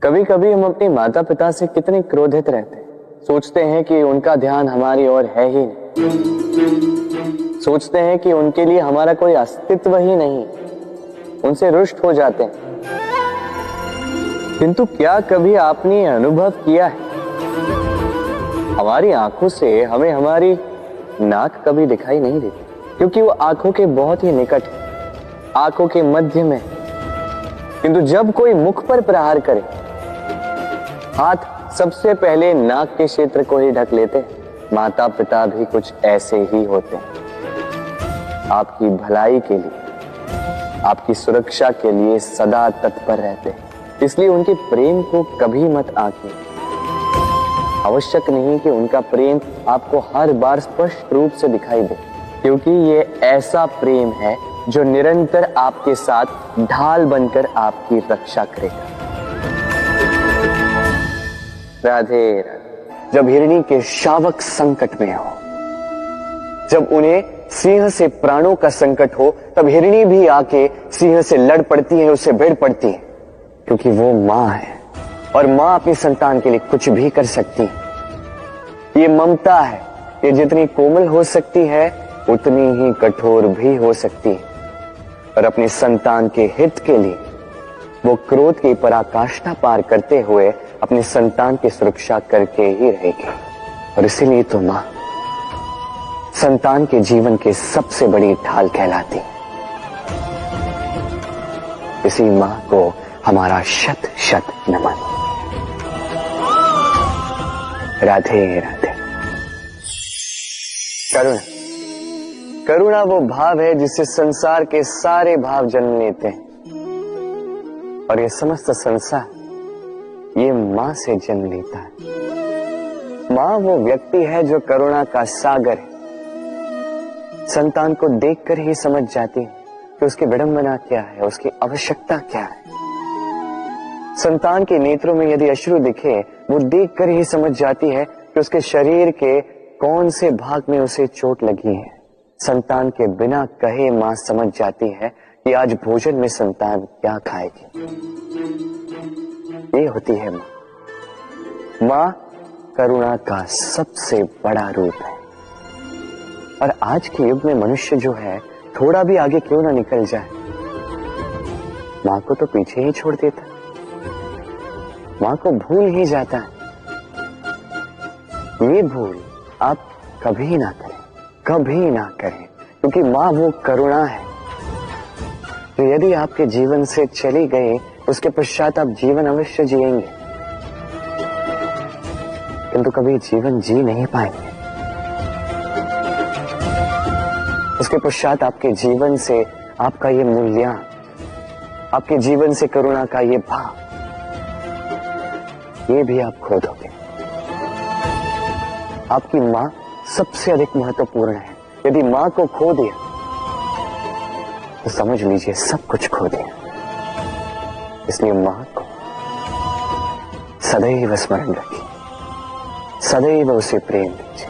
कभी कभी हम अपने माता पिता से कितने क्रोधित रहते हैं। सोचते हैं कि उनका ध्यान हमारी ओर है ही नहीं, सोचते हैं कि उनके लिए हमारा कोई अस्तित्व ही नहीं, उनसे रुष्ट हो जाते हैं। किंतु क्या कभी आपने अनुभव किया है, हमारी आंखों से हमें हमारी नाक कभी दिखाई नहीं देती, क्योंकि वो आंखों के बहुत ही निकट है, आंखों के मध्य में। किंतु जब कोई मुख पर प्रहार करे, हाथ सबसे पहले नाक के क्षेत्र को ही ढक लेते हैं। माता पिता भी कुछ ऐसे ही होते हैं, आपकी भलाई के लिए, आपकी सुरक्षा के लिए सदा तत्पर रहते हैं। इसलिए उनके प्रेम को कभी मत आंकें। आवश्यक नहीं कि उनका प्रेम आपको हर बार स्पष्ट रूप से दिखाई दे, क्योंकि ये ऐसा प्रेम है जो निरंतर आपके साथ ढाल बनकर आपकी रक्षा करेगा। राधे राधे। जब हिरणी के शावक संकट में हो, जब उन्हें सिंह से प्राणों का संकट हो, तब हिरणी भी आके सिंह से लड़ पड़ती है, उससे भिड़ पड़ती है, क्योंकि वो मां है और मां अपनी संतान के लिए कुछ भी कर सकती है। ये ममता है, ये जितनी कोमल हो सकती है उतनी ही कठोर भी हो सकती है, और अपनी संतान के हित के लिए वो क्रोध की पराकाष्ठा पार करते हुए अपनी संतान की सुरक्षा करके ही रहेगी। और इसीलिए तो मां संतान के जीवन की सबसे बड़ी ढाल कहलाती। इसी मां को हमारा शत शत नमन। राधे राधे। करुणा, करुणा वो भाव है जिससे संसार के सारे भाव जन्म लेते हैं, और ये समस्त संसार ये मां से जन्म लेता है। मां वो व्यक्ति है जो करुणा का सागर है। संतान को देखकर ही समझ जाती है कि उसकी विडंबना क्या है, उसकी आवश्यकता क्या है। संतान के नेत्रों में यदि अश्रु दिखे, वो देखकर ही समझ जाती है कि उसके शरीर के कौन से भाग में उसे चोट लगी है। संतान के बिना कहे मां समझ जाती है कि आज भोजन में संतान क्या खाएगी। ये होती है मां। मां करुणा का सबसे बड़ा रूप है। और आज के युग में मनुष्य जो है, थोड़ा भी आगे क्यों ना निकल जाए, मां को तो पीछे ही छोड़ देता है, मां को भूल ही जाता है। ये भूल आप कभी ना करें, कभी ना करें, क्योंकि मां वो करुणा है तो यदि आपके जीवन से चली गई, उसके पश्चात आप जीवन अवश्य जिएंगे, किंतु कभी जीवन जी नहीं पाएंगे। उसके पश्चात आपके जीवन से आपका ये मूल्यांकन, आपके जीवन से करुणा का ये भाव, ये भी आप खो दोगे। आपकी मां सबसे अधिक महत्वपूर्ण है। यदि मां को खो दिया तो समझ लीजिए सब कुछ खो दिया। इसलिए मां को सदैव स्मरण रखिए, सदैव उसे प्रेम दीजिए,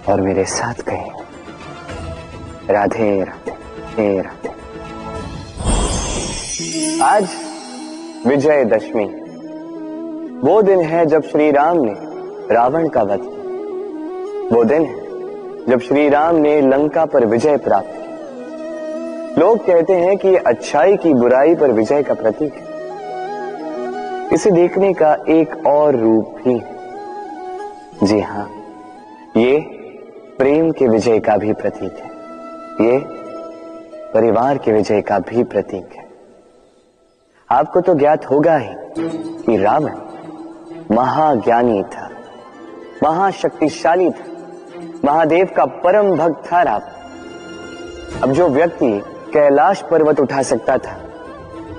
और मेरे साथ कहें राधे राधे हे राधे। आज विजयदशमी, वो दिन है जब श्री राम ने रावण का वध किया। वो दिन है जब श्री राम ने लंका पर विजय प्राप्त की। लोग कहते हैं कि ये अच्छाई की बुराई पर विजय का प्रतीक है। इसे देखने का एक और रूप भी है। जी हां, ये प्रेम के विजय का भी प्रतीक है, ये परिवार के विजय का भी प्रतीक है। आपको तो ज्ञात होगा ही कि रावण महाज्ञानी था, महाशक्तिशाली था, महादेव का परम भक्त था रावण। अब जो व्यक्ति कैलाश पर्वत उठा सकता था,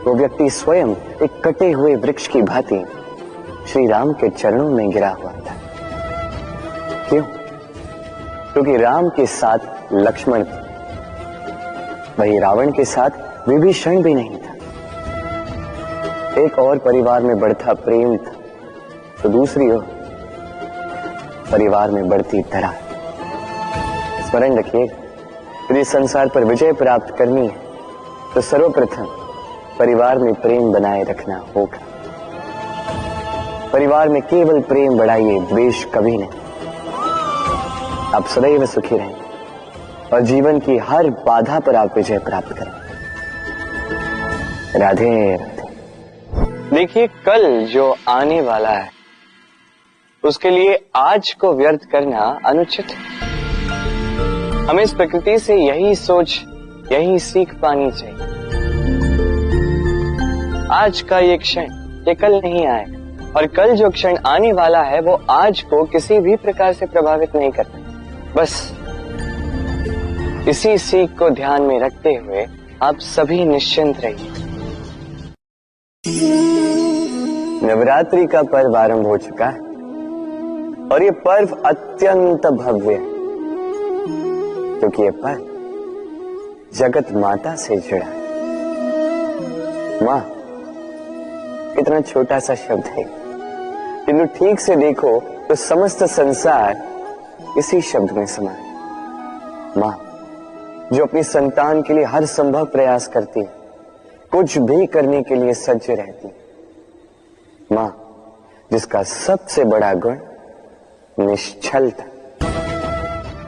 वो व्यक्ति स्वयं एक कटे हुए वृक्ष की भांति श्री राम के चरणों में गिरा हुआ था। क्यों? क्योंकि राम के साथ लक्ष्मण थे, वही रावण के साथ विभीषण भी नहीं था। एक और परिवार में बढ़ता प्रेम था, तो दूसरी ओर परिवार में बढ़ती दरार। स्मरण रखिए, यदि संसार पर विजय प्राप्त करनी है तो सर्वप्रथम परिवार में प्रेम बनाए रखना होगा। परिवार में केवल प्रेम बढ़ाइए, द्वेष कभी नहीं। आप सदैव सुखी रहें और जीवन की हर बाधा पर आप विजय प्राप्त करें। राधे राधे। देखिए, कल जो आने वाला है उसके लिए आज को व्यर्थ करना अनुचित है। हमें इस प्रकृति से यही सोच, यही सीख पानी चाहिए। आज का ये क्षण ये कल नहीं आएगा, और कल जो क्षण आने वाला है वो आज को किसी भी प्रकार से प्रभावित नहीं करता। बस इसी सीख को ध्यान में रखते हुए आप सभी निश्चिंत रहिए। नवरात्रि का पर्व आरंभ हो चुका है और ये पर्व अत्यंत भव्य है, क्योंकि ये पर्व जगत माता से जुड़ा है। मां कितना छोटा सा शब्द है, किंतु ठीक से देखो तो समस्त संसार इसी शब्द में समा है। मां जो अपनी संतान के लिए हर संभव प्रयास करती है, कुछ भी करने के लिए सज्ज रहती है। मां जिसका सबसे बड़ा गुण निश्चलता,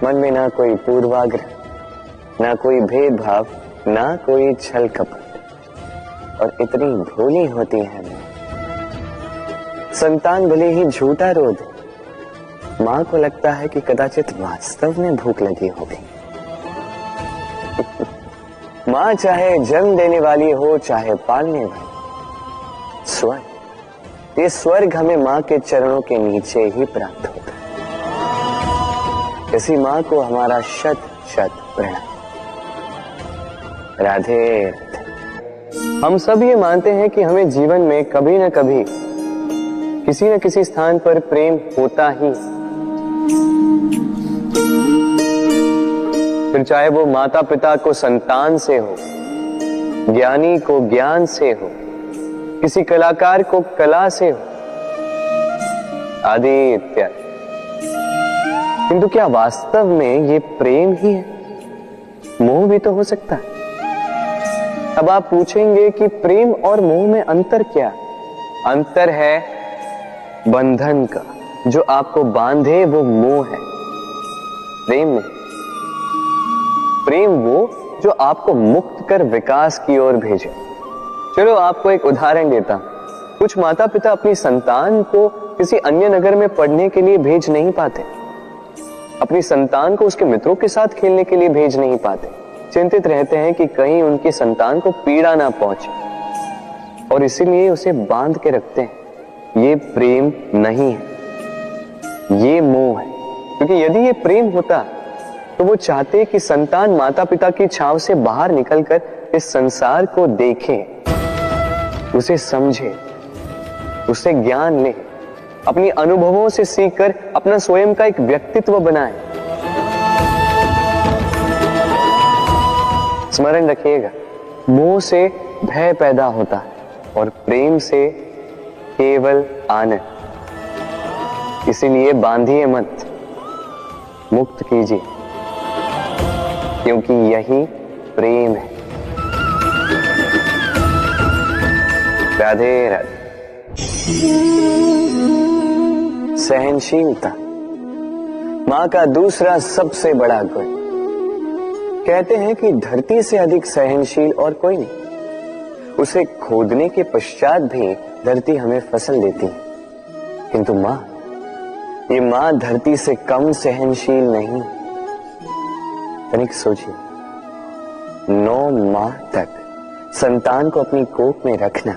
मन में ना कोई पूर्वाग्रह, ना कोई भेदभाव, ना कोई छल कपट, और इतनी भोली होती है मां। संतान भले ही झूठा रो दे, मां को लगता है कि कदाचित वास्तव में भूख लगी होगी। मां चाहे जन्म देने वाली हो, चाहे पालने वाली, स्वर्ग, ये स्वर्ग हमें मां के चरणों के नीचे ही प्राप्त होता है। इसी मां को हमारा शत शत प्रणाम। राधे राधे। हम सब ये मानते हैं कि हमें जीवन में कभी न कभी किसी न किसी स्थान पर प्रेम होता ही, फिर चाहे वो माता पिता को संतान से हो, ज्ञानी को ज्ञान से हो, किसी कलाकार को कला से हो, आदि इत्यादि। किंतु क्या वास्तव में ये प्रेम ही है? मोह भी तो हो सकता है। अब आप पूछेंगे कि प्रेम और मोह में अंतर क्या? अंतर है बंधन का, जो आपको बांधे वो मोह है। प्रेम में, प्रेम वो जो आपको मुक्त कर विकास की ओर भेजे। चलो आपको एक उदाहरण देता हूं। कुछ माता पिता अपनी संतान को किसी अन्य नगर में पढ़ने के लिए भेज नहीं पाते, अपनी संतान को उसके मित्रों के साथ खेलने के लिए भेज नहीं पाते। चिंतित रहते हैं कि कहीं उनकी संतान को पीड़ा ना पहुंचे, और इसीलिए उसे बांध के रखते हैं। ये प्रेम नहीं है, ये मोह है। क्योंकि यदि ये प्रेम होता तो वो चाहते कि संतान माता पिता की छांव से बाहर निकलकर इस संसार को देखे, उसे समझे, उसे ज्ञान ले, अपनी अनुभवों से सीखकर अपना स्वयं का एक व्यक्तित्व बनाए। स्मरण रखिएगा, मोह से भय पैदा होता है और प्रेम से केवल आनंद। इसीलिए बांधिए मत, मुक्त कीजिए, क्योंकि यही प्रेम है। राधे राधे। सहनशीलता मां का दूसरा सबसे बड़ा गुण। कहते हैं कि धरती से अधिक सहनशील और कोई नहीं। उसे खोदने के पश्चात भी धरती हमें फसल देती है, किंतु मां, ये मां धरती से कम सहनशील नहीं। तनिक सोचिए, 9 माह तक संतान को अपनी कोख में रखना,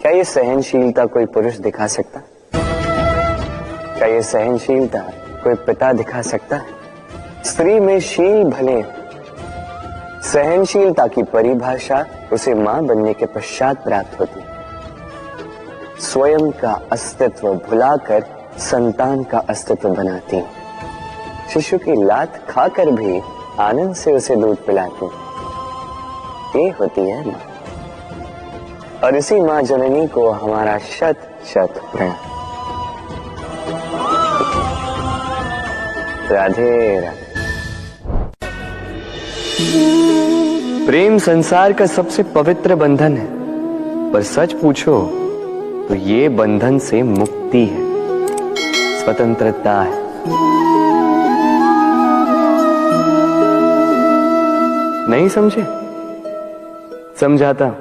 क्या ये सहनशीलता कोई पुरुष दिखा सकता? क्या ये सहनशीलता कोई पिता दिखा सकता है? स्त्री में शील भले, सहनशीलता की परिभाषा उसे मां बनने के पश्चात प्राप्त होती है। स्वयं का अस्तित्व भुलाकर संतान का अस्तित्व बनाती है। शिशु की लात खाकर भी आनंद से उसे दूध पिलाती है। ये होती है मां, और इसी मां जननी को हमारा शत शत प्रणाम। राधे राधे। प्रेम संसार का सबसे पवित्र बंधन है, पर सच पूछो तो ये बंधन से मुक्ति है, स्वतंत्रता है। नहीं समझे? समझाता हूं।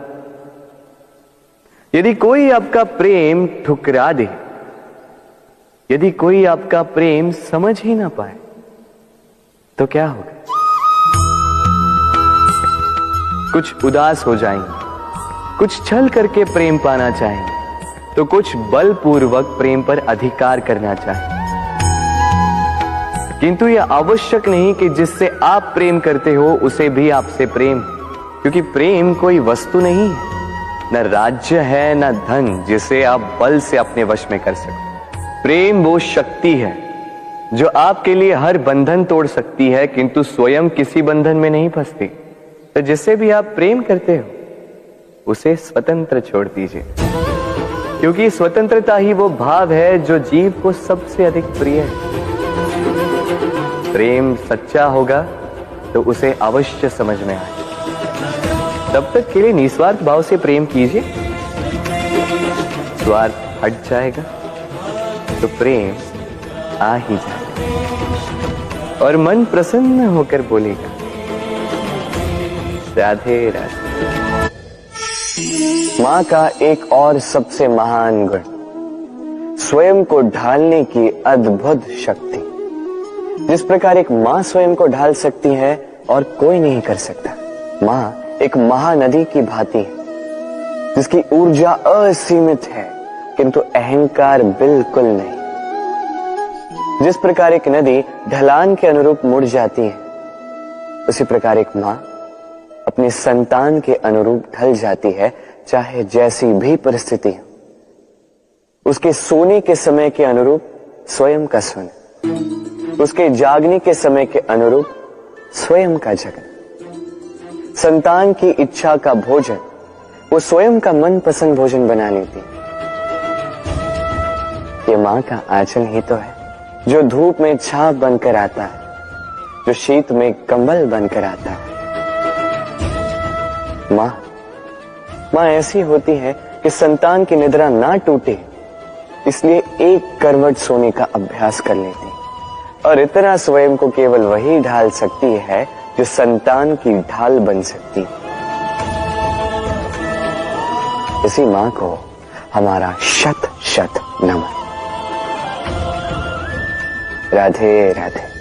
यदि कोई आपका प्रेम ठुकरा दे, यदि कोई आपका प्रेम समझ ही ना पाए, तो क्या होगा? कुछ उदास हो जाएंगे, कुछ छल करके प्रेम पाना चाहेंगे, तो कुछ बलपूर्वक प्रेम पर अधिकार करना चाहेंगे। किंतु यह आवश्यक नहीं कि जिससे आप प्रेम करते हो उसे भी आपसे प्रेम, क्योंकि प्रेम कोई वस्तु नहीं है, न राज्य है, न धन जिसे आप बल से अपने वश में कर सको। प्रेम वो शक्ति है जो आपके लिए हर बंधन तोड़ सकती है, किंतु स्वयं किसी बंधन में नहीं फंसती। तो जिससे भी आप प्रेम करते हो उसे स्वतंत्र छोड़ दीजिए, क्योंकि स्वतंत्रता ही वो भाव है जो जीव को सबसे अधिक प्रिय है। प्रेम सच्चा होगा तो उसे अवश्य समझ में आए। तब तक के लिए निस्वार्थ भाव से प्रेम कीजिए, स्वार्थ हट जाएगा तो प्रेम आ ही जाएगा और मन प्रसन्न होकर बोलेगा, राधे राधे। मां का एक और सबसे महान गुण, स्वयं को ढालने की अद्भुत शक्ति। जिस प्रकार एक मां स्वयं को ढाल सकती है और कोई नहीं कर सकता। मां एक महानदी की भांति है जिसकी ऊर्जा असीमित है, किंतु अहंकार बिल्कुल नहीं। जिस प्रकार एक नदी ढलान के अनुरूप मुड़ जाती है, उसी प्रकार एक मां अपने संतान के अनुरूप ढल जाती है, चाहे जैसी भी परिस्थिति हो। उसके सोने के समय के अनुरूप स्वयं का सोना, उसके जागने के समय के अनुरूप स्वयं का जगना, संतान की इच्छा का भोजन वो स्वयं का मनपसंद भोजन बना लेती। ये मां का आंचल ही तो है जो धूप में छाप बनकर आता है, जो शीत में कंबल बनकर आता है। मां ऐसी होती है कि संतान की निद्रा ना टूटे, इसलिए एक करवट सोने का अभ्यास कर लेती, और इतना स्वयं को केवल वही ढाल सकती है जो संतान की ढाल बन सकती। इसी मां को हमारा शत शत नमन। राधे राधे।